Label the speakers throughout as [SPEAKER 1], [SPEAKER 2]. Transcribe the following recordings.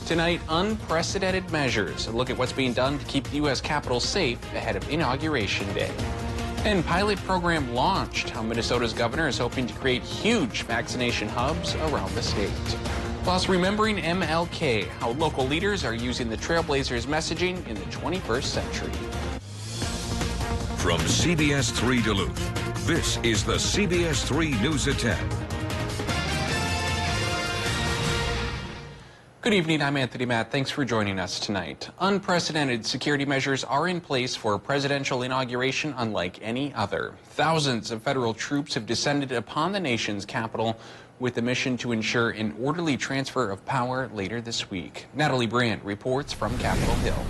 [SPEAKER 1] Tonight, unprecedented measures. A look at what's being done to keep the U.S. Capitol safe ahead of Inauguration Day. And pilot program launched. How Minnesota's governor is hoping to create huge vaccination hubs around the state. Plus, remembering MLK, how local leaders are using the Trailblazers' messaging in the 21st century.
[SPEAKER 2] From CBS3 Duluth, this is the CBS3 News at 10.
[SPEAKER 1] Good evening, I'm Anthony Matt. Thanks for joining us tonight. Unprecedented security measures are in place for a presidential inauguration unlike any other. Thousands of federal troops have descended upon the nation's capital with the mission to ensure an orderly transfer of power later this week. Natalie Brandt reports from Capitol Hill.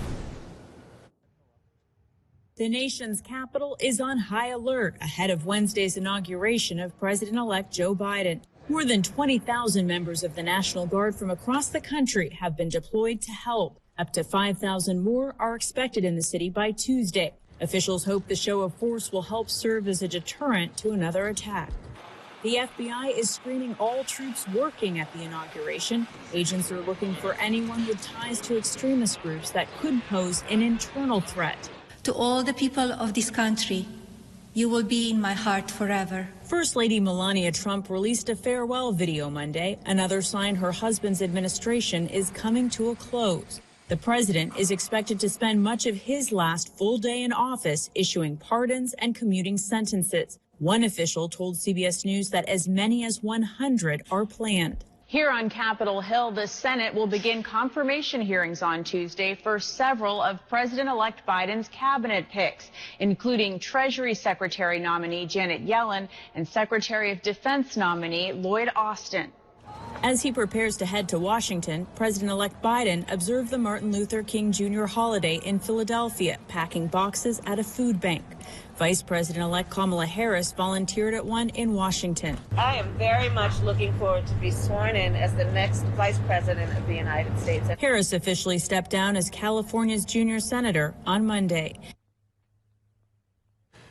[SPEAKER 3] The nation's capital is on high alert ahead of Wednesday's inauguration of President-elect Joe Biden. More than 20,000 members of the National Guard from across the country have been deployed to help. Up to 5,000 more are expected in the city by Tuesday. Officials hope the show of force will help serve as a deterrent to another attack. The FBI is screening all troops working at the inauguration. Agents are looking for anyone with ties to extremist groups that could pose an internal threat.
[SPEAKER 4] To all the people of this country, you will be in my heart forever.
[SPEAKER 3] First Lady Melania Trump released a farewell video Monday, another sign her husband's administration is coming to a close. The president is expected to spend much of his last full day in office issuing pardons and commuting sentences. One official told CBS News that as many as 100 are planned.
[SPEAKER 5] Here on Capitol Hill, the Senate will begin confirmation hearings on Tuesday for several of President-elect Biden's cabinet picks, including Treasury Secretary nominee Janet Yellen and Secretary of Defense nominee Lloyd Austin.
[SPEAKER 3] As he prepares to head to Washington, President-elect Biden observed the Martin Luther King Jr. holiday in Philadelphia, packing boxes at a food bank. Vice President-elect Kamala Harris volunteered at one in Washington.
[SPEAKER 6] I am very much looking forward to be sworn in as the next Vice President of the United States.
[SPEAKER 3] Harris officially stepped down as California's junior senator on Monday.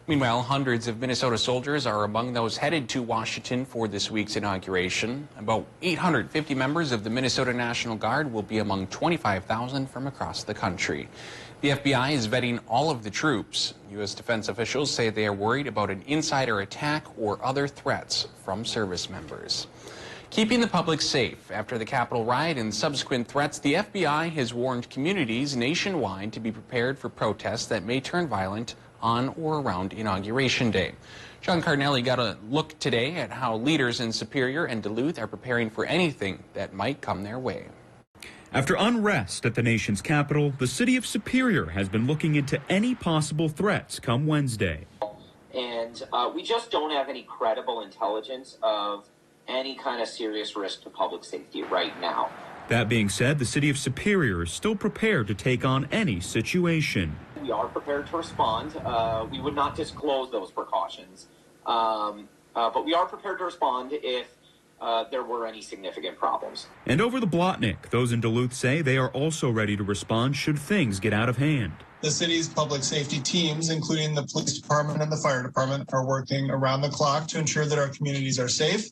[SPEAKER 1] Meanwhile, hundreds of Minnesota soldiers are among those headed to Washington for this week's inauguration. About 850 members of the Minnesota National Guard will be among 25,000 from across the country. The FBI is vetting all of the troops. U.S. defense officials say they are worried about an insider attack or other threats from service members. Keeping the public safe after the Capitol riot and subsequent threats, the FBI has warned communities nationwide to be prepared for protests that may turn violent on or around Inauguration Day. John Cardinelli got a look today at how leaders in Superior and Duluth are preparing for anything that might come their way.
[SPEAKER 7] After unrest at the nation's capital, the city of Superior has been looking into any possible threats come Wednesday.
[SPEAKER 8] And we just don't have any credible intelligence of any kind of serious risk to public safety right now.
[SPEAKER 7] That being said, the city of Superior is still prepared to take on any situation.
[SPEAKER 8] We are prepared to respond. We would not disclose those precautions, but we are prepared to respond if there were any significant problems.
[SPEAKER 7] And over the Blotnick, those in Duluth say they are also ready to respond should things get out of hand.
[SPEAKER 9] The city's public safety teams, including the police department and the fire department, are working around the clock to ensure that our communities are safe,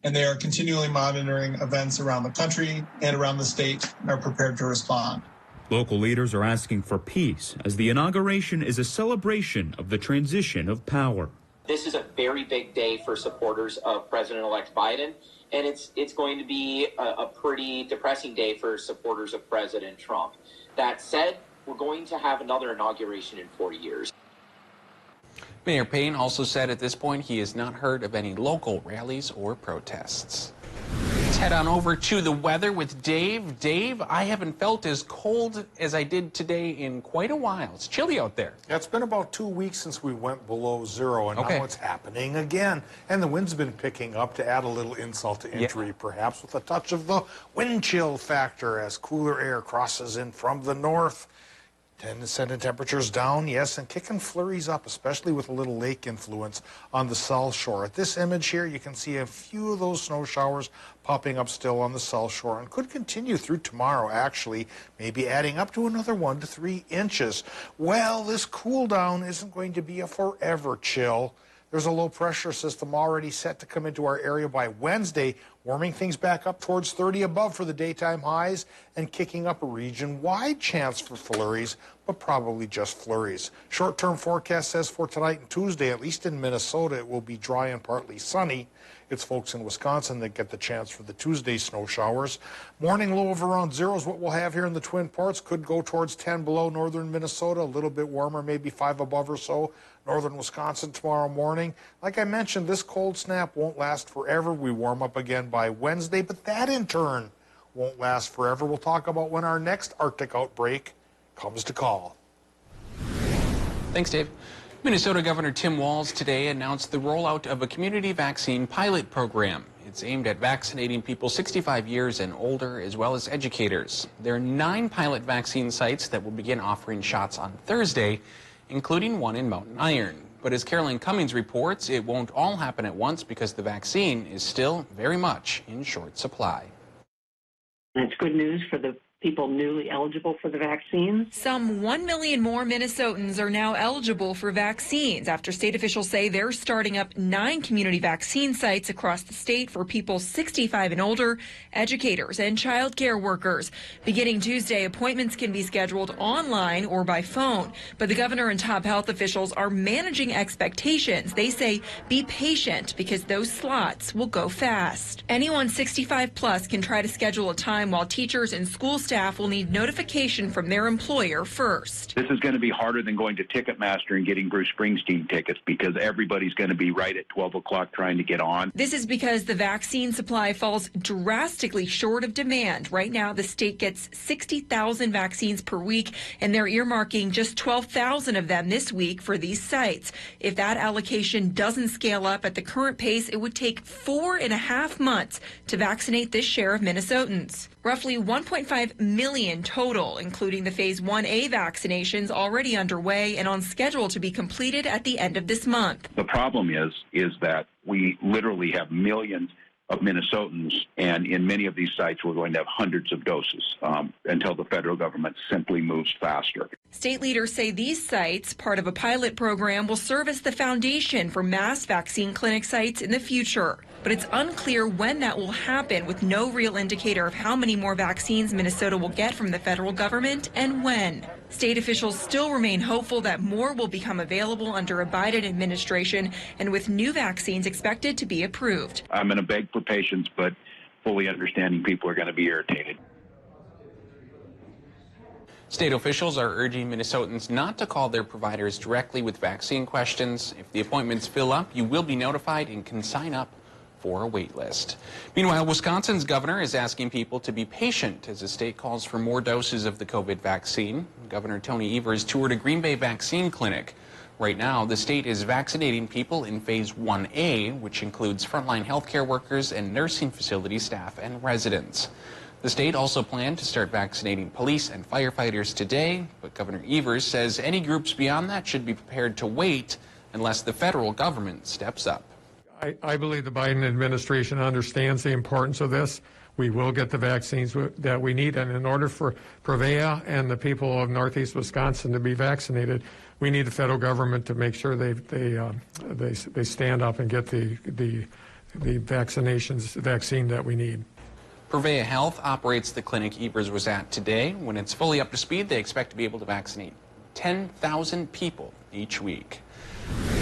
[SPEAKER 9] and they are continually monitoring events around the country and around the state and are prepared to respond.
[SPEAKER 7] Local leaders are asking for peace as the inauguration is a celebration of the transition of power.
[SPEAKER 8] This is a very big day for supporters of President-elect Biden, and it's going to be a pretty depressing day for supporters of President Trump. That said, we're going to have another inauguration in 40 years.
[SPEAKER 1] Mayor Payne also said at this point he has not heard of any local rallies or protests. Let's head on over to the weather with Dave. Dave, I haven't felt as cold as I did today in quite a while. It's chilly out there.
[SPEAKER 10] Yeah, it's been about 2 weeks since we went below zero, and now it's happening again. And the wind's been picking up to add a little insult to injury, perhaps with a touch of the wind chill factor as cooler air crosses in from the north. Sending temperatures down, yes, and kicking flurries up, especially with a little lake influence on the South Shore. At this image here, you can see a few of those snow showers popping up still on the South Shore and could continue through tomorrow, actually, maybe adding up to another 1 to 3 inches. Well, this cool down isn't going to be a forever chill. There's a low pressure system already set to come into our area by Wednesday, warming things back up towards 30 above for the daytime highs and kicking up a region-wide chance for flurries, but probably just flurries. Short-term forecast says for tonight and Tuesday, at least in Minnesota, it will be dry and partly sunny. It's folks in Wisconsin that get the chance for the Tuesday snow showers. Morning low of around 0 is what we'll have here in the Twin Ports. Could go towards 10 below northern Minnesota, a little bit warmer, maybe 5 above or so. Northern Wisconsin tomorrow morning. Like I mentioned, this cold snap won't last forever. We warm up again by Wednesday, but that in turn won't last forever. We'll talk about when our next Arctic outbreak comes to call.
[SPEAKER 1] Thanks, Dave. Minnesota Governor Tim Walz today announced the rollout of a community vaccine pilot program. It's aimed at vaccinating people 65 years and older, as well as educators. There are 9 pilot vaccine sites that will begin offering shots on Thursday, including one in Mountain Iron. But as Carolyn Cummings reports, it won't all happen at once because the vaccine is still very much in short supply.
[SPEAKER 11] That's good news for the people newly eligible for the vaccines.
[SPEAKER 12] Some 1 million more Minnesotans are now eligible for vaccines after state officials say they're starting up 9 community vaccine sites across the state for people 65 and older, educators, and child care workers. Beginning Tuesday, appointments can be scheduled online or by phone, but the governor and top health officials are managing expectations. They say be patient because those slots will go fast. Anyone 65 plus can try to schedule a time, while teachers and school staff will need notification from their employer first.
[SPEAKER 13] This is going to be harder than going to Ticketmaster and getting Bruce Springsteen tickets because everybody's going to be right at 12 o'clock trying to get on.
[SPEAKER 12] This is because the vaccine supply falls drastically short of demand. Right now, the state gets 60,000 vaccines per week, and they're earmarking just 12,000 of them this week for these sites. If that allocation doesn't scale up at the current pace, it would take 4.5 months to vaccinate this share of Minnesotans. Roughly 1.5 million total, including the Phase 1A vaccinations already underway and on schedule to be completed at the end of this month.
[SPEAKER 13] The problem is that we literally have millions of Minnesotans, and in many of these sites we're going to have hundreds of doses until the federal government simply moves faster.
[SPEAKER 12] State leaders say these sites, part of a pilot program, will serve as the foundation for mass vaccine clinic sites in the future. But it's unclear when that will happen, with no real indicator of how many more vaccines Minnesota will get from the federal government and when. State officials still remain hopeful that more will become available under a Biden administration, and with new vaccines expected to be approved.
[SPEAKER 13] I'm going to beg for patience, but fully understanding people are going to be irritated.
[SPEAKER 1] State officials are urging Minnesotans not to call their providers directly with vaccine questions. If the appointments fill up, you will be notified and can sign up for a wait list. Meanwhile, Wisconsin's governor is asking people to be patient as the state calls for more doses of the COVID vaccine. Governor Tony Evers toured a Green Bay vaccine clinic. Right now, the state is vaccinating people in Phase 1A, which includes frontline healthcare workers and nursing facility staff and residents. The state also planned to start vaccinating police and firefighters today, but Governor Evers says any groups beyond that should be prepared to wait unless the federal government steps up.
[SPEAKER 14] I believe the Biden administration understands the importance of this. We will get the vaccines that we need, and in order for Prevea and the people of Northeast Wisconsin to be vaccinated, we need the federal government to make sure they stand up and get the vaccine that we need.
[SPEAKER 1] Prevea Health operates the clinic Evers was at today. When it's fully up to speed, they expect to be able to vaccinate 10,000 people each week.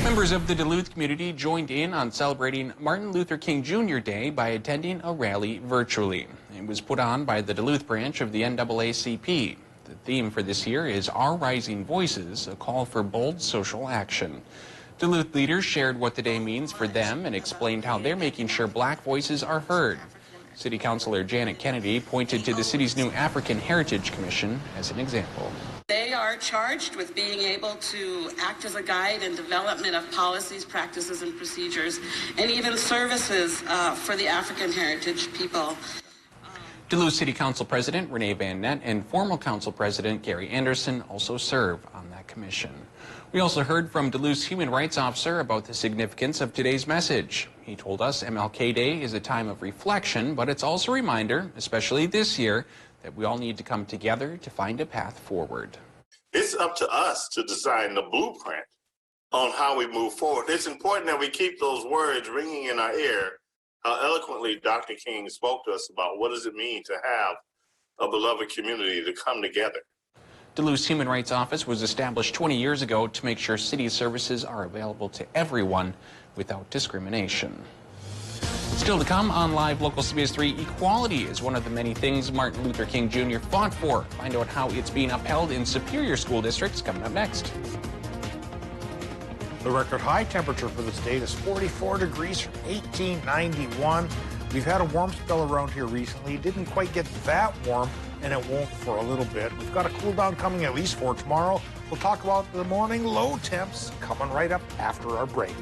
[SPEAKER 1] Members of the Duluth community joined in on celebrating Martin Luther King Jr. Day by attending a rally virtually. It was put on by the Duluth branch of the NAACP. The theme for this year is Our Rising Voices, a call for bold social action. Duluth leaders shared what the day means for them and explained how they're making sure black voices are heard. City Councilor Janet Kennedy pointed to the city's new African Heritage Commission as an example.
[SPEAKER 15] They are charged with being able to act as a guide in development of policies, practices, and procedures, and even services for the African heritage people.
[SPEAKER 1] Duluth City Council President Renee Van Nett and former Council President Gary Anderson also serve on that commission. We also heard from Duluth's Human Rights Officer about the significance of today's message. He told us MLK Day is a time of reflection, but it's also a reminder, especially this year, that we all need to come together to find a path forward.
[SPEAKER 16] It's up to us to design the blueprint on how we move forward. It's important that we keep those words ringing in our ear. How eloquently Dr. King spoke to us about what does it mean to have a beloved community to come together.
[SPEAKER 1] Duluth's Human Rights Office was established 20 years ago to make sure city services are available to everyone without discrimination. Still to come on Live Local CBS 3, equality is one of the many things Martin Luther King Jr. fought for. Find out how it's being upheld in Superior school districts coming up next.
[SPEAKER 10] The record high temperature for this date is 44 degrees from 1891. We've had a warm spell around here recently. It didn't quite get that warm, and it won't for a little bit. We've got a cool down coming at least for tomorrow. We'll talk about the morning low temps coming right up after our break.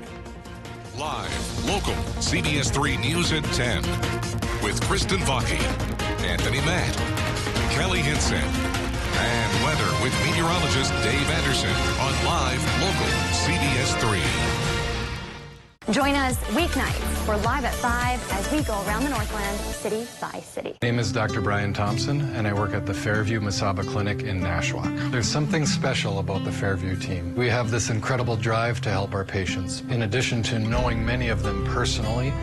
[SPEAKER 2] Live, local, CBS 3 News at 10 with Kristen Vaki, Anthony Matt, Kelly Hinson, and weather with meteorologist Dave Anderson on Live, local, CBS 3.
[SPEAKER 17] Join us weeknights. We're live at 5 as we go around the Northland, city by city.
[SPEAKER 18] My name is Dr. Brian Thompson, and I work at the Fairview Masaba Clinic in Nashwauk. There's something special about the Fairview team. We have this incredible drive to help our patients, in addition to knowing many of them personally,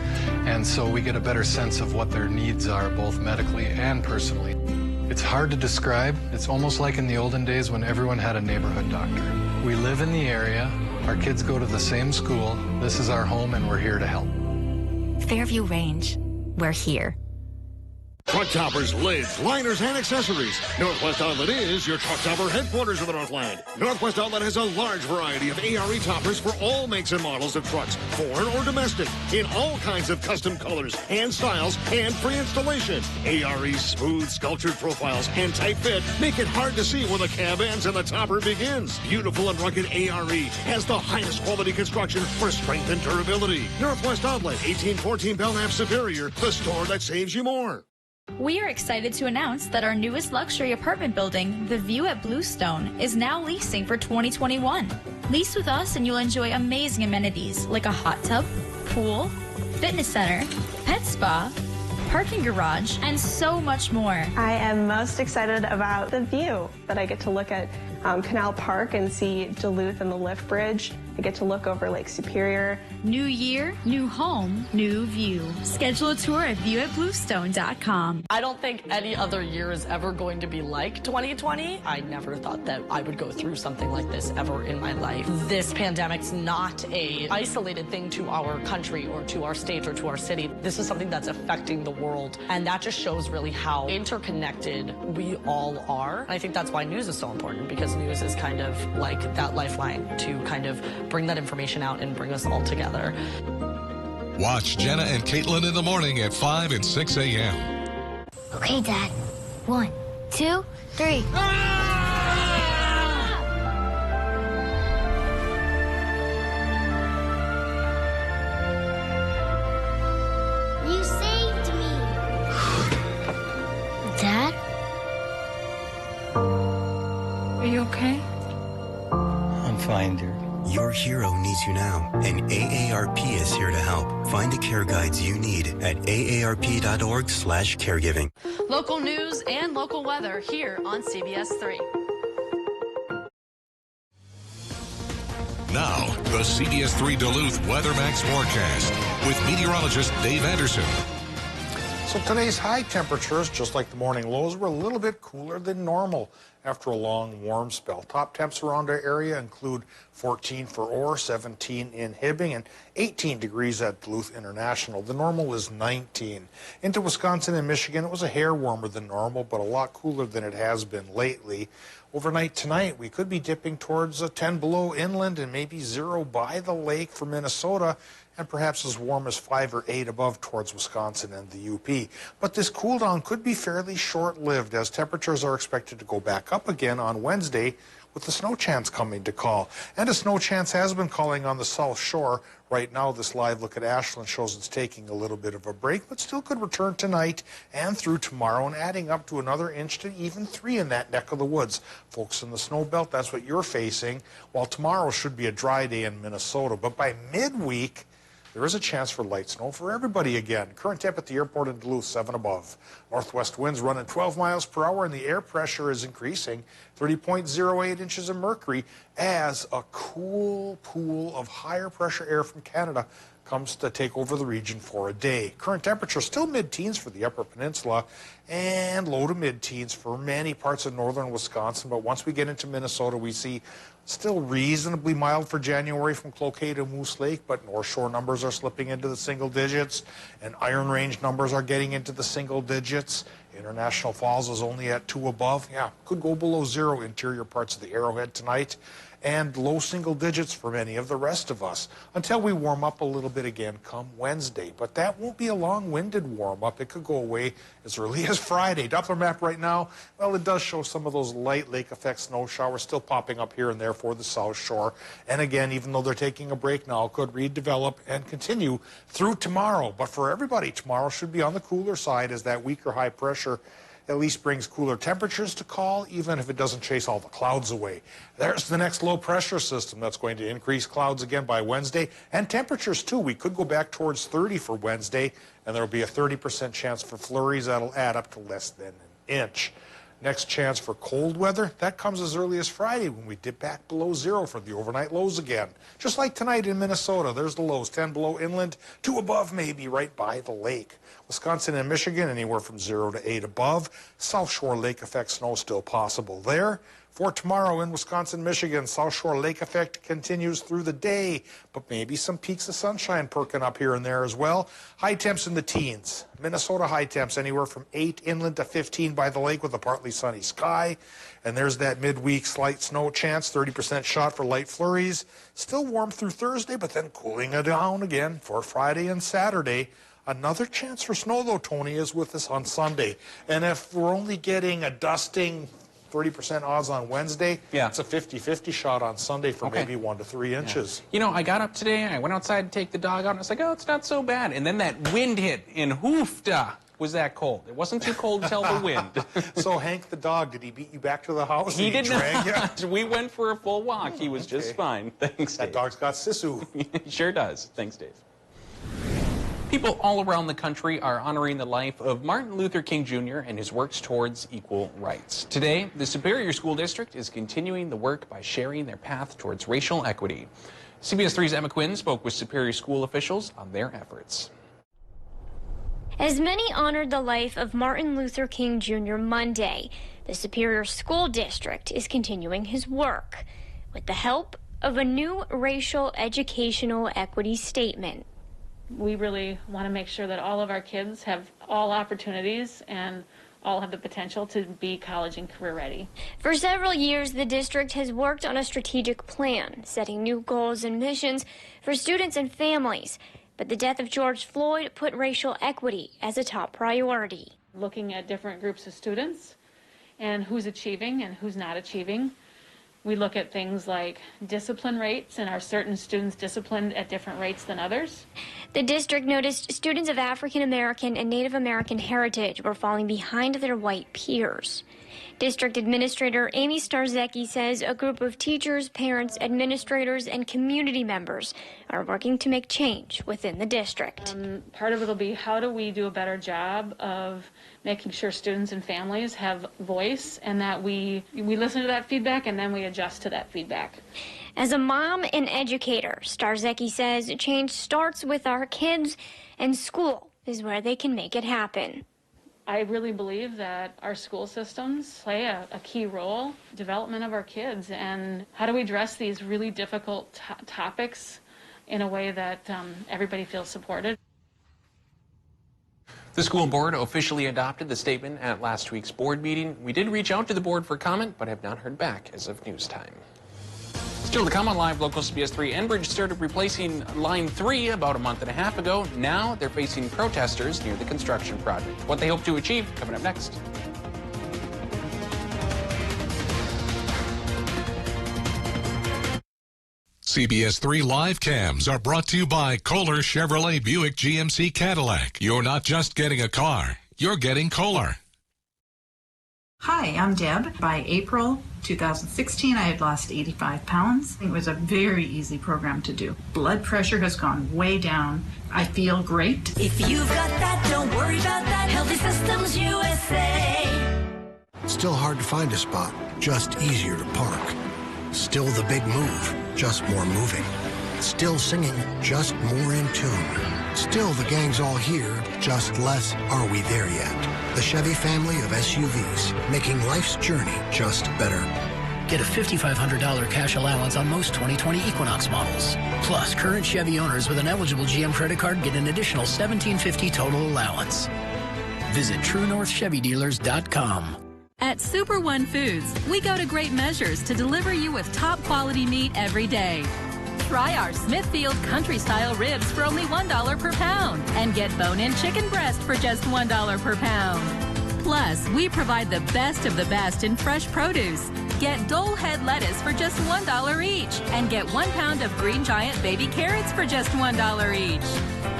[SPEAKER 18] and so we get a better sense of what their needs are, both medically and personally. It's hard to describe. It's almost like in the olden days when everyone had a neighborhood doctor. We live in the area. Our kids go to the same school. This is our home, and we're here to help.
[SPEAKER 17] Fairview Range. We're here.
[SPEAKER 19] Truck toppers, lids, liners, and accessories. Northwest Outlet is your truck topper headquarters of the Northland. Northwest Outlet has a large variety of ARE toppers for all makes and models of trucks, foreign or domestic, in all kinds of custom colors and styles and free installation. ARE's smooth, sculptured profiles and tight fit make it hard to see where the cab ends and the topper begins. Beautiful and rugged ARE has the highest quality construction for strength and durability. Northwest Outlet, 1814 Belknap Superior, the store that saves you more.
[SPEAKER 20] We are excited to announce that our newest luxury apartment building, The View at Bluestone, is now leasing for 2021. Lease with us and you'll enjoy amazing amenities like a hot tub, pool, fitness center, pet spa, parking garage, and so much more.
[SPEAKER 21] I am most excited about the view that I get to look at Canal Park and see Duluth and the lift bridge. I get to look over Lake Superior.
[SPEAKER 20] New year, new home, new view. Schedule a tour at viewatbluestone.com.
[SPEAKER 22] I don't think any other year is ever going to be like 2020. I never thought that I would go through something like this ever in my life. This pandemic's not an isolated thing to our country or to our state or to our city. This is something that's affecting the world, and that just shows really how interconnected we all are. And I think that's why news is so important, because news is kind of like that lifeline to kind of bring that information out and bring us all together.
[SPEAKER 2] Watch Jenna and Caitlin in the morning at 5 and 6 a.m.
[SPEAKER 23] Okay, Dad. 1, 2, 3. You saved me. Dad?
[SPEAKER 24] Are you okay?
[SPEAKER 25] I'm fine, dear. Your hero needs you now, and AARP is here to help. Find the care guides you need at aarp.org/caregiving.
[SPEAKER 26] Local news and local weather here on CBS 3.
[SPEAKER 2] Now, the CBS 3 Duluth Weather Max forecast with meteorologist Dave Anderson.
[SPEAKER 10] So today's high temperatures, just like the morning lows, were a little bit cooler than normal after a long warm spell. Top temps around our area include 14 for Orr, 17 in Hibbing, and 18 degrees at Duluth International. The normal is 19. Into Wisconsin and Michigan, it was a hair warmer than normal, but a lot cooler than it has been lately. Overnight tonight, we could be dipping towards 10 below inland and maybe 0 by the lake for Minnesota, and perhaps as warm as 5 or 8 above towards Wisconsin and the UP. But this cool down could be fairly short-lived, as temperatures are expected to go back up again on Wednesday, with the snow chance coming to call. And a snow chance has been calling on the South Shore. Right now, this live look at Ashland shows it's taking a little bit of a break, but still could return tonight and through tomorrow, and adding up to another inch to even 3 in that neck of the woods. Folks in the snow belt, that's what you're facing, while tomorrow should be a dry day in Minnesota. But by midweek, There is a chance for light snow for everybody again. Current temp at the airport in Duluth, 7 above. Northwest winds running 12 miles per hour, and the air pressure is increasing, 30.08 inches of mercury, as a cool pool of higher pressure air from Canada comes to take over the region for a day. Current temperature still mid-teens for the Upper Peninsula and low to mid-teens for many parts of northern Wisconsin. But once we get into Minnesota, we see still reasonably mild for January from Cloquet to Moose Lake, but North Shore numbers are slipping into the single digits, and Iron Range numbers are getting into the single digits. International Falls is only at 2 above. Yeah, could go below 0 interior parts of the Arrowhead tonight, and low single digits for many of the rest of us until we warm up a little bit again come Wednesday. But that won't be a long-winded warm-up. It could go away as early as Friday. Doppler map right now, well, it does show some of those light lake effect snow showers still popping up here and there for the South Shore. And again, even though they're taking a break now, could redevelop and continue through tomorrow. But for everybody, tomorrow should be on the cooler side as that weaker high pressure at least brings cooler temperatures to call, even if it doesn't chase all the clouds away. There's the next low pressure system that's going to increase clouds again by Wednesday, and temperatures too. We could go back towards 30 for Wednesday, and there will be a 30% chance for flurries that'll add up to less than an inch. Next chance for cold weather, that comes as early as Friday when we dip back below 0 for the overnight lows again. Just like tonight in Minnesota, there's the lows, 10 below inland, 2 above maybe right by the lake. Wisconsin and Michigan, anywhere from 0 to 8 above. South Shore lake effect snow still possible there. For tomorrow in Wisconsin, Michigan, South Shore lake effect continues through the day, but maybe some peaks of sunshine perking up here and there as well. High temps in the teens. Minnesota high temps anywhere from 8 inland to 15 by the lake with a partly sunny sky. And there's that midweek slight snow chance, 30% shot for light flurries. Still warm through Thursday, but then cooling it down again for Friday and Saturday. Another chance for snow, though, Tony, is with us on Sunday. And if we're only getting a dusting 30% odds on Wednesday, it's a 50-50 shot on Sunday for maybe 1 to 3 inches.
[SPEAKER 1] You know, I got up today, I went outside to take the dog out, and I was like, oh, it's not so bad. And then that wind hit, and hoofda, was that cold. It wasn't too cold until the wind.
[SPEAKER 10] So Hank the dog, did he beat you back to the house?
[SPEAKER 1] He did not. We went for a full walk. He was just fine. Thanks, Dave.
[SPEAKER 10] That dog's got sisu.
[SPEAKER 1] He sure does. Thanks, Dave. People all around the country are honoring the life of Martin Luther King Jr. and his works towards equal rights. Today, the Superior School District is continuing the work by sharing their path towards racial equity. CBS3's Emma Quinn spoke with Superior School officials on their efforts.
[SPEAKER 3] As many honored the life of Martin Luther King Jr. Monday, the Superior School District is continuing his work with the help of a new racial educational equity statement.
[SPEAKER 4] We really want to make sure that all of our kids have all opportunities and all have the potential to be college and career ready.
[SPEAKER 3] For several years, the district has worked on a strategic plan, setting new goals and missions for students and families. But the death of George Floyd put racial equity as a top priority.
[SPEAKER 4] Looking at different groups of students and who's achieving and who's not achieving. We look at things like discipline rates, and are certain students disciplined at different rates than others?
[SPEAKER 3] The district noticed students of African American and Native American heritage were falling behind their white peers. District Administrator Amy Starzecki says a group of teachers, parents, administrators, and community members are working to make change within the district.
[SPEAKER 4] Part of it will be, how do we do a better job of making sure students and families have voice, and that we listen to that feedback and then we adjust to that feedback.
[SPEAKER 3] As a mom and educator, Starzecki says change starts with our kids, and school is where they can make it happen.
[SPEAKER 4] I really believe that our school systems play a key role in the development of our kids, and how do we address these really difficult topics in a way that everybody feels supported.
[SPEAKER 1] The school board officially adopted the statement at last week's board meeting. We did reach out to the board for comment, but have not heard back as of news time. Still to come on Live, local CBS3, Enbridge started replacing Line 3 about a month and a half ago. Now they're facing protesters near the construction project. What they hope to achieve, coming up next.
[SPEAKER 2] CBS3 live cams are brought to you by Kohler Chevrolet Buick GMC Cadillac. You're not just getting a car, you're getting Kohler.
[SPEAKER 5] Hi, I'm Deb. By April 2016, I had lost 85 pounds. It was a very easy program to do. Blood pressure has gone way down. I feel great.
[SPEAKER 6] If you've got that, don't worry about that. Healthy Systems USA.
[SPEAKER 7] Still hard to find a spot, just easier to park. Still the big move, just more moving. Still singing, just more in tune. Still the gang's all here, just less are we there yet. The Chevy family of SUVs, making life's journey just better.
[SPEAKER 8] Get a $5,500 cash allowance on most 2020 Equinox models. Plus, current Chevy owners with an eligible GM credit card get an additional $1,750 total allowance. Visit TrueNorthChevyDealers.com.
[SPEAKER 9] At Super One Foods, we go to great measures to deliver you with top quality meat every day. Try our Smithfield Country Style ribs for only $1 per pound and get bone-in chicken breast for just $1 per pound. Plus, we provide the best of the best in fresh produce. Get Dole head lettuce for just $1 each and get 1 pound of Green Giant baby carrots for just $1 each.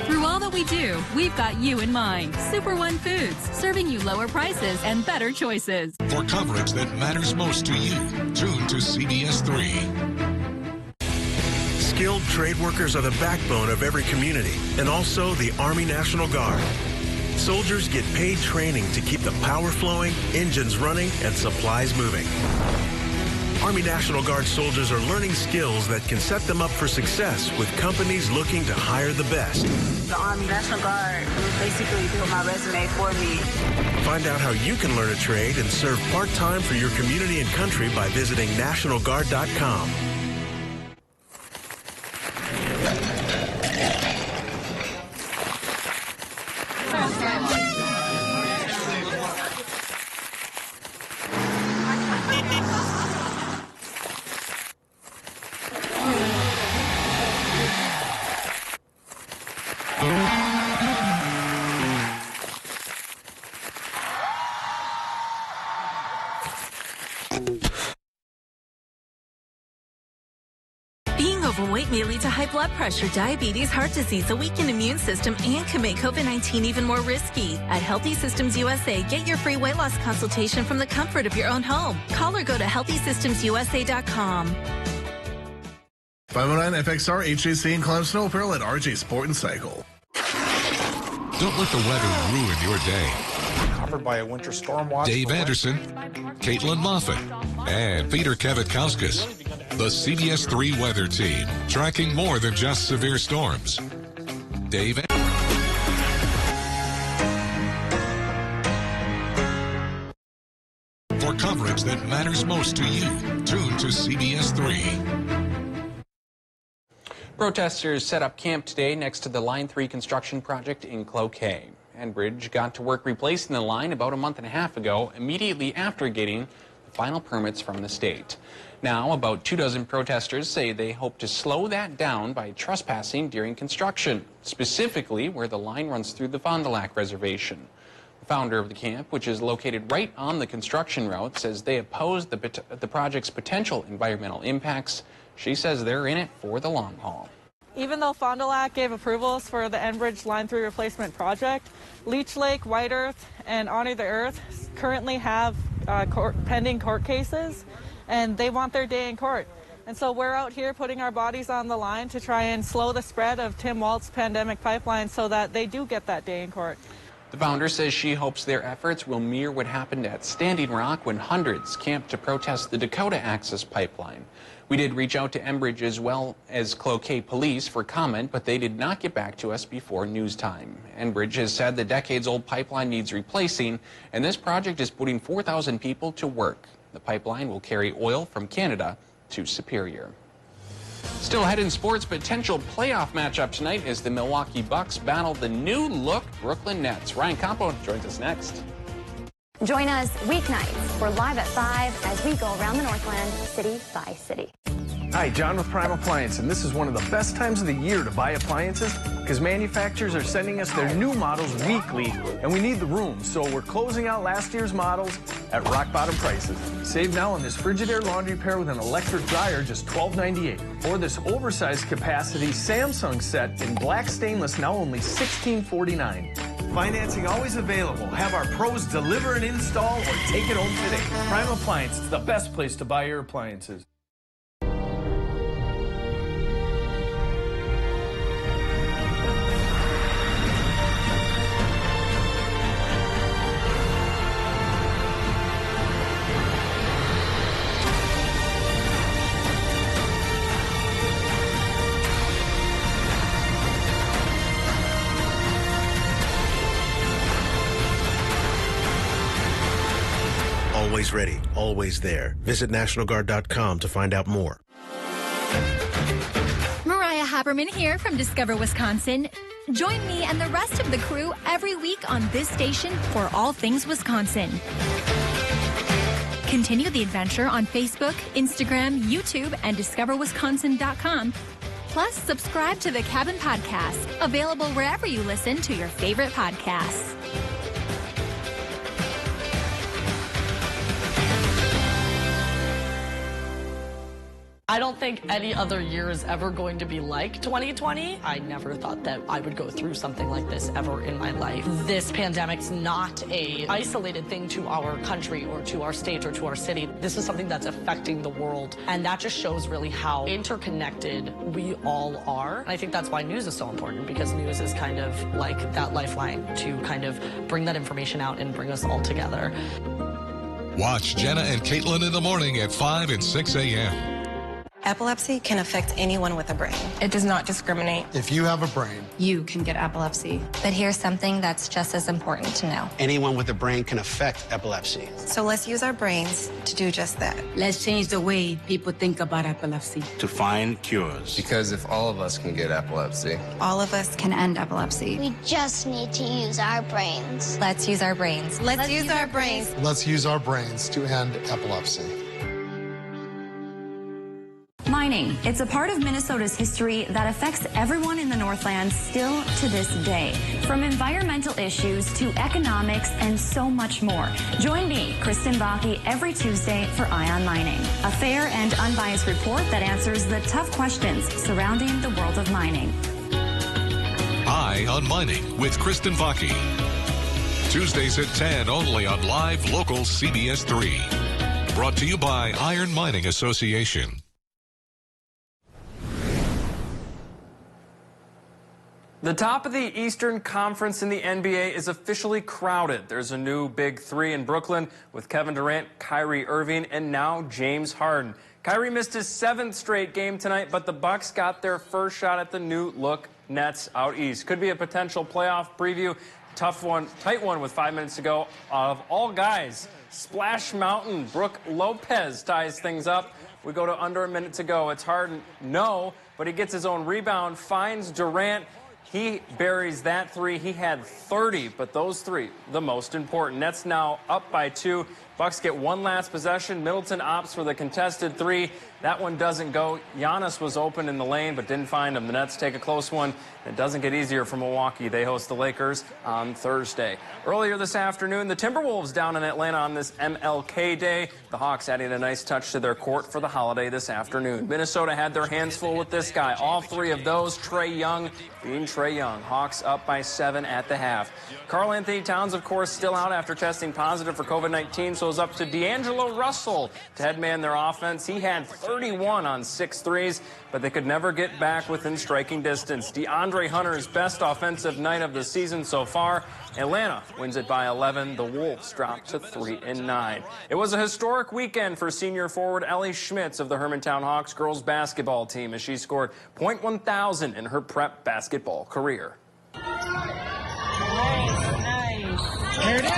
[SPEAKER 9] Through all that we do, we've got you in mind. Super One Foods, serving you lower prices and better choices.
[SPEAKER 2] For coverage that matters most to you, tune to CBS3.
[SPEAKER 11] Skilled trade workers are the backbone of every community, and also the Army National Guard. Soldiers get paid training to keep the power flowing, engines running, and supplies moving. Army National Guard soldiers are learning skills that can set them up for success with companies looking to hire the best.
[SPEAKER 27] The Army National Guard basically built my resume for me.
[SPEAKER 11] Find out how you can learn a trade and serve part-time for your community and country by visiting NationalGuard.com.
[SPEAKER 28] Overweight may lead to high blood pressure, diabetes, heart disease, a weakened immune system, and can make COVID-19 even more risky. At Healthy Systems USA, get your free weight loss consultation from the comfort of your own home. Call or go to HealthySystemsUSA.com.
[SPEAKER 29] 509 FXR, HJC, and Climb Snow Apparel at RJ Sport and Cycle.
[SPEAKER 2] Don't let the weather ruin your day.
[SPEAKER 10] Covered by a winter storm watch.
[SPEAKER 2] Dave Anderson, Caitlin Moffitt, and Peter Kavitkauskas. The CBS3 weather team, tracking more than just severe storms. Dave. For coverage that matters most to you, tune to CBS3.
[SPEAKER 1] Protesters set up camp today next to the Line 3 construction project in Cloquet. Enbridge got to work replacing the line about a month and a half ago, immediately after getting the final permits from the state. Now, about 24 protesters say they hope to slow that down by trespassing during construction, specifically where the line runs through the Fond du Lac Reservation. The founder of the camp, which is located right on the construction route, says they oppose the project's potential environmental impacts. She says they're in it for the long haul.
[SPEAKER 30] Even though Fond du Lac gave approvals for the Enbridge Line 3 replacement project, Leech Lake, White Earth, and Honor the Earth currently have pending court cases, and they want their day in court. And so we're out here putting our bodies on the line to try and slow the spread of Tim Walz's pandemic pipeline so that they do get that day in court.
[SPEAKER 1] The founder says she hopes their efforts will mirror what happened at Standing Rock when hundreds camped to protest the Dakota Access Pipeline. We did reach out to Enbridge as well as Cloquet Police for comment, but they did not get back to us before news time. Enbridge has said the decades-old pipeline needs replacing, and this project is putting 4,000 people to work. The pipeline will carry oil from Canada to Superior. Still ahead in sports, potential playoff matchup tonight as the Milwaukee Bucks battle the new-look Brooklyn Nets. Ryan Campo joins us next.
[SPEAKER 17] Join us weeknights. We're live at 5 as we go around the Northland, city by city.
[SPEAKER 31] Hi, John with Prime Appliance, and this is one of the best times of the year to buy appliances because manufacturers are sending us their new models weekly, and we need the room, so we're closing out last year's models at rock-bottom prices. Save now on this Frigidaire laundry pair with an electric dryer, just $12.98, or this oversized capacity Samsung set in black stainless, now only $16.49. Financing always available. Have our pros deliver and install or take it home today. Prime Appliance is the best place to buy your appliances.
[SPEAKER 11] Always ready, always there. Visit NationalGuard.com to find out more.
[SPEAKER 12] Mariah Haberman here from Discover Wisconsin. Join me and the rest of the crew every week on this station for all things Wisconsin. Continue the adventure on Facebook, Instagram, YouTube, and discoverwisconsin.com. Plus, subscribe to the Cabin Podcast, available wherever you listen to your favorite podcasts.
[SPEAKER 13] I don't think any other year is ever going to be like 2020. I never thought that I would go through something like this ever in my life. This pandemic's not an isolated thing to our country or to our state or to our city. This is something that's affecting the world. And that just shows really how interconnected we all are. And I think that's why news is so important, because news is kind of like that lifeline to kind of bring that information out and bring us all together.
[SPEAKER 2] Watch Jenna and Caitlin in the morning at 5 and 6 a.m.
[SPEAKER 14] Epilepsy can affect anyone with a brain.
[SPEAKER 15] It does not discriminate.
[SPEAKER 16] If you have a brain,
[SPEAKER 15] you can get epilepsy.
[SPEAKER 18] But here's something that's just as important to know.
[SPEAKER 16] Anyone with a brain can affect epilepsy.
[SPEAKER 14] So let's use our brains to do just that.
[SPEAKER 19] Let's change the way people think about epilepsy.
[SPEAKER 16] To find cures.
[SPEAKER 20] Because if all of us can get epilepsy,
[SPEAKER 14] all of us can end epilepsy.
[SPEAKER 21] We just need to use our brains.
[SPEAKER 18] Let's use our brains.
[SPEAKER 14] Let's use our brains.
[SPEAKER 16] Let's use our brains to end epilepsy.
[SPEAKER 17] Mining. It's a part of Minnesota's history that affects everyone in the Northland still to this day. From environmental issues to economics and so much more. Join me, Kristen Baki, every Tuesday for Eye on Mining, a fair and unbiased report that answers the tough questions surrounding the world of mining.
[SPEAKER 2] Eye on Mining with Kristen Baki. Tuesdays at 10 only on live local CBS3. Brought to you by Iron Mining Association.
[SPEAKER 19] The top of the Eastern Conference in the NBA is officially crowded. There's a new Big Three in Brooklyn with Kevin Durant, Kyrie Irving, and now James Harden. Kyrie missed his 7th straight game tonight, but the Bucks got their first shot at the new-look Nets out east. Could be a potential playoff preview. Tough one, tight one with 5 minutes to go. Of all guys, Splash Mountain, Brooke Lopez ties things up. We go to under a minute to go. It's Harden, no, but he gets his own rebound, finds Durant. He buries that three. He had 30, but those three, the most important. Nets now up by 2. Bucks get one last possession. Middleton opts for the contested 3. That one doesn't go. Giannis was open in the lane, but didn't find him. The Nets take a close one. It doesn't get easier for Milwaukee. They host the Lakers on Thursday. Earlier this afternoon, the Timberwolves down in Atlanta on this MLK Day. The Hawks adding a nice touch to their court for the holiday this afternoon. Minnesota had their hands full with this guy. All 3 of those, Trae Young being Trae Young. Hawks up by 7 at the half. Karl Anthony Towns, of course, still out after testing positive for COVID-19, so it's up to D'Angelo Russell to headman their offense. He had 31 on 6 threes, but they could never get back within striking distance. DeAndre Hunter's best offensive night of the season so far. Atlanta wins it by 11. The Wolves drop to 3-9. It was a historic weekend for senior forward Ellie Schmitz of the Hermantown Hawks girls basketball team as she scored .1000 in her prep basketball career. Nice. There it is.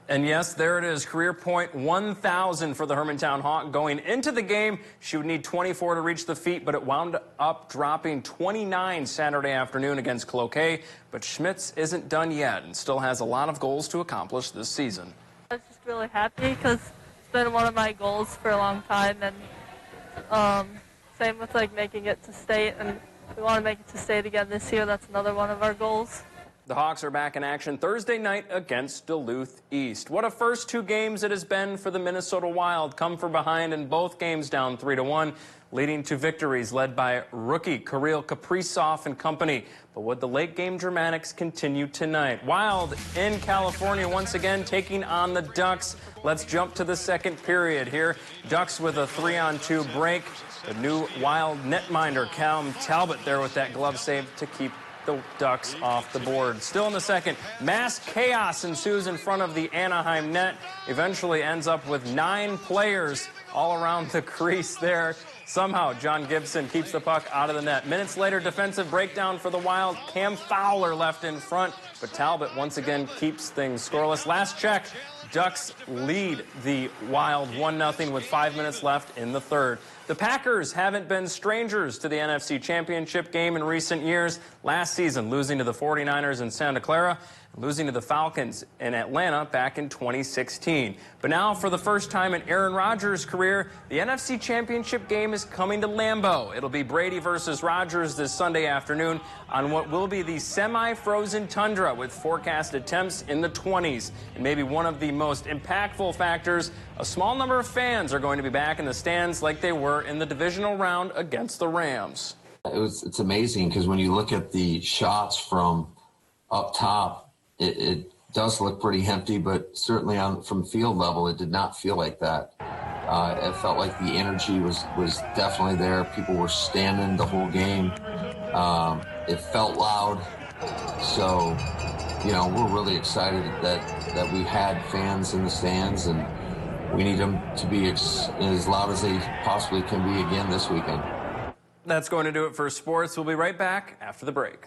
[SPEAKER 19] And yes, there it is, career point 1,000 for the Hermantown Hawk. Going into the game, she would need 24 to reach the feat, but it wound up dropping 29 Saturday afternoon against Cloquet. But Schmitz isn't done yet and still has a lot of goals to accomplish this season.
[SPEAKER 20] I was just really happy because it's been one of my goals for a long time, and same with making it to state, and we want to make it to state again this year. That's another one of our goals.
[SPEAKER 19] The Hawks are back in action Thursday night against Duluth East. What a first two games it has been for the Minnesota Wild. Come from behind in both games, down 3-1, leading to victories led by rookie Kirill Kaprizov and company. But would the late game dramatics continue tonight? Wild in California once again taking on the Ducks. Let's jump to the second period here. Ducks with a 3-on-2 break. The new Wild netminder Callum Talbot there with that glove save to keep the Ducks off the board. Still in the second, mass chaos ensues in front of the Anaheim net. Eventually ends up with 9 players all around the crease there. Somehow John Gibson keeps the puck out of the net. Minutes later, defensive breakdown for the Wild. Cam Fowler left in front, but Talbot once again keeps things scoreless. Last check, Ducks lead the Wild 1-0 with 5 minutes left in the third. The Packers haven't been strangers to the NFC Championship game in recent years. Last season, losing to the 49ers in Santa Clara, losing to the Falcons in Atlanta back in 2016. But now, for the first time in Aaron Rodgers' career, the NFC Championship game is coming to Lambeau. It'll be Brady versus Rodgers this Sunday afternoon on what will be the semi-frozen tundra with forecasted temps in the 20s. And maybe one of the most impactful factors, a small number of fans are going to be back in the stands like they were in the divisional round against the Rams.
[SPEAKER 3] It's amazing because when you look at the shots from up top, it does look pretty empty, but certainly from field level, it did not feel like that. It felt like the energy was definitely there. People were standing the whole game. It felt loud. So, we're really excited that we had fans in the stands, and we need them to be as loud as they possibly can be again this weekend.
[SPEAKER 19] That's going to do it for sports. We'll be right back after the break.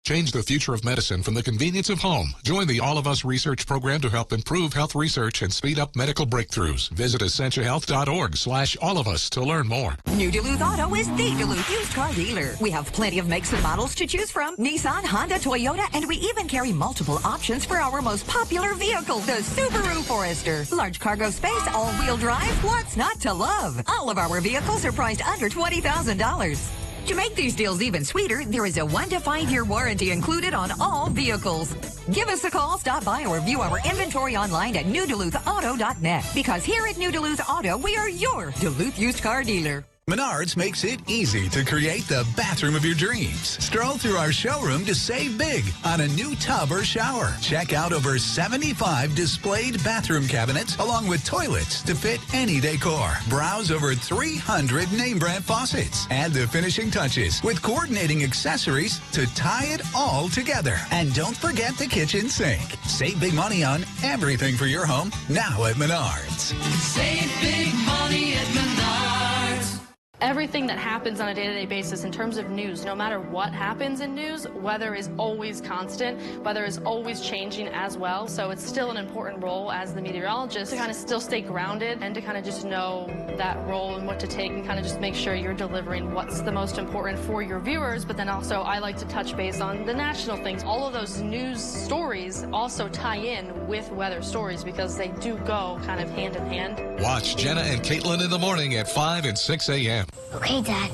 [SPEAKER 2] Change the future of medicine from the convenience of home. Join the All of Us research program to help improve health research and speed up medical breakthroughs. Visit essentialhealth.org/allofus to learn more.
[SPEAKER 4] New Duluth Auto is the Duluth used car dealer. We have plenty of makes and models to choose from. Nissan, Honda, Toyota, and we even carry multiple options for our most popular vehicle, the Subaru Forester. Large cargo space, all-wheel drive, what's not to love? All of our vehicles are priced under $20,000. To make these deals even sweeter, there is a 1 to 5 year warranty included on all vehicles. Give us a call, stop by, or view our inventory online at newduluthauto.net. Because here at New Duluth Auto, we are your Duluth used car dealer.
[SPEAKER 5] Menards makes it easy to create the bathroom of your dreams. Stroll through our showroom to save big on a new tub or shower. Check out over 75 displayed bathroom cabinets along with toilets to fit any decor. Browse over 300 name brand faucets. Add the finishing touches with coordinating accessories to tie it all together. And don't forget the kitchen sink. Save big money on everything for your home now at Menards.
[SPEAKER 6] Save big money at Menards.
[SPEAKER 13] Everything that happens on a day-to-day basis in terms of news, no matter what happens in news, weather is always constant, weather is always changing as well. So it's still an important role as the meteorologist to kind of still stay grounded and to kind of just know that role and what to take and kind of just make sure you're delivering what's the most important for your viewers. But then also I like to touch base on the national things. All of those news stories also tie in with weather stories because they do go kind of hand in hand.
[SPEAKER 2] Watch Jenna and Caitlin in the morning at 5 and 6 a.m.
[SPEAKER 21] Okay, Dad.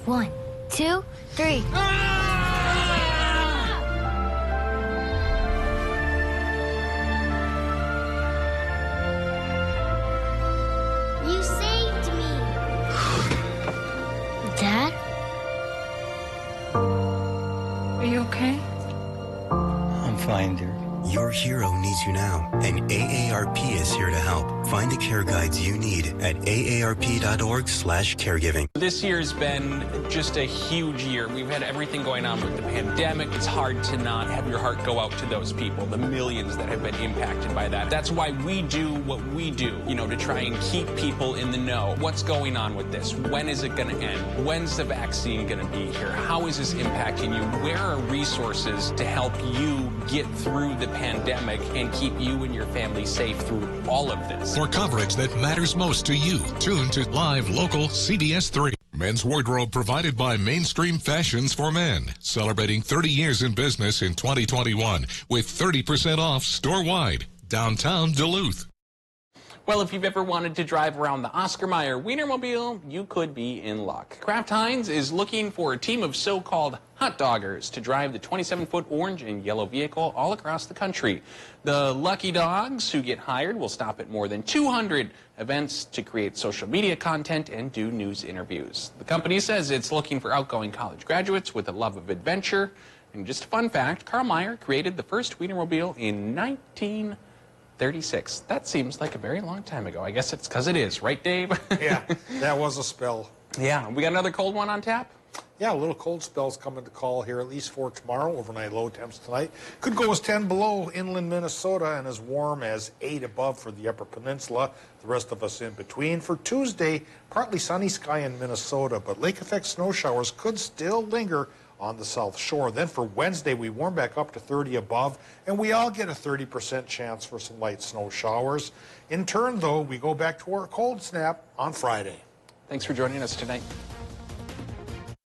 [SPEAKER 21] 1, 2, 3. You saved me. Dad?
[SPEAKER 7] Are you okay?
[SPEAKER 8] I'm fine, dear. Your hero needs you now, and AARP is here to help. Find the care guides you need at aarp.org/caregiving.
[SPEAKER 1] This year's been just a huge year. We've had everything going on with the pandemic. It's hard to not have your heart go out to those people, the millions that have been impacted by that. That's why we do what we do, to try and keep people in the know. What's going on with this? When is it going to end? When's the vaccine going to be here? How is this impacting you? Where are resources to help you get through the pandemic and keep you and your family safe through all of this?
[SPEAKER 2] For coverage that matters most to you, tune to live local CBS3. Men's wardrobe provided by Mainstream Fashions for Men, celebrating 30 years in business in 2021 with 30% off store-wide. Downtown Duluth.
[SPEAKER 1] Well, if you've ever wanted to drive around the Oscar Mayer Wienermobile, you could be in luck. Kraft Heinz is looking for a team of so-called hot doggers to drive the 27-foot orange and yellow vehicle all across the country. The lucky dogs who get hired will stop at more than 200 events to create social media content and do news interviews. The company says it's looking for outgoing college graduates with a love of adventure. And just a fun fact, Carl Mayer created the first Wienermobile in 1936. That seems like a very long time ago. I guess it's because it is, right, Dave?
[SPEAKER 9] Yeah, that was a spell.
[SPEAKER 1] Yeah, we got another cold one on tap?
[SPEAKER 9] Yeah, a little cold spell's coming to call here, at least for tomorrow. Overnight low temps tonight. Could go as 10 below inland Minnesota and as warm as 8 above for the upper peninsula. The rest of us in between. For Tuesday, partly sunny sky in Minnesota, but lake effect snow showers could still linger on the South Shore. Then for Wednesday, we warm back up to 30 above, and we all get a 30% chance for some light snow showers. In turn, though, we go back to our cold snap on Friday.
[SPEAKER 1] Thanks for joining us tonight.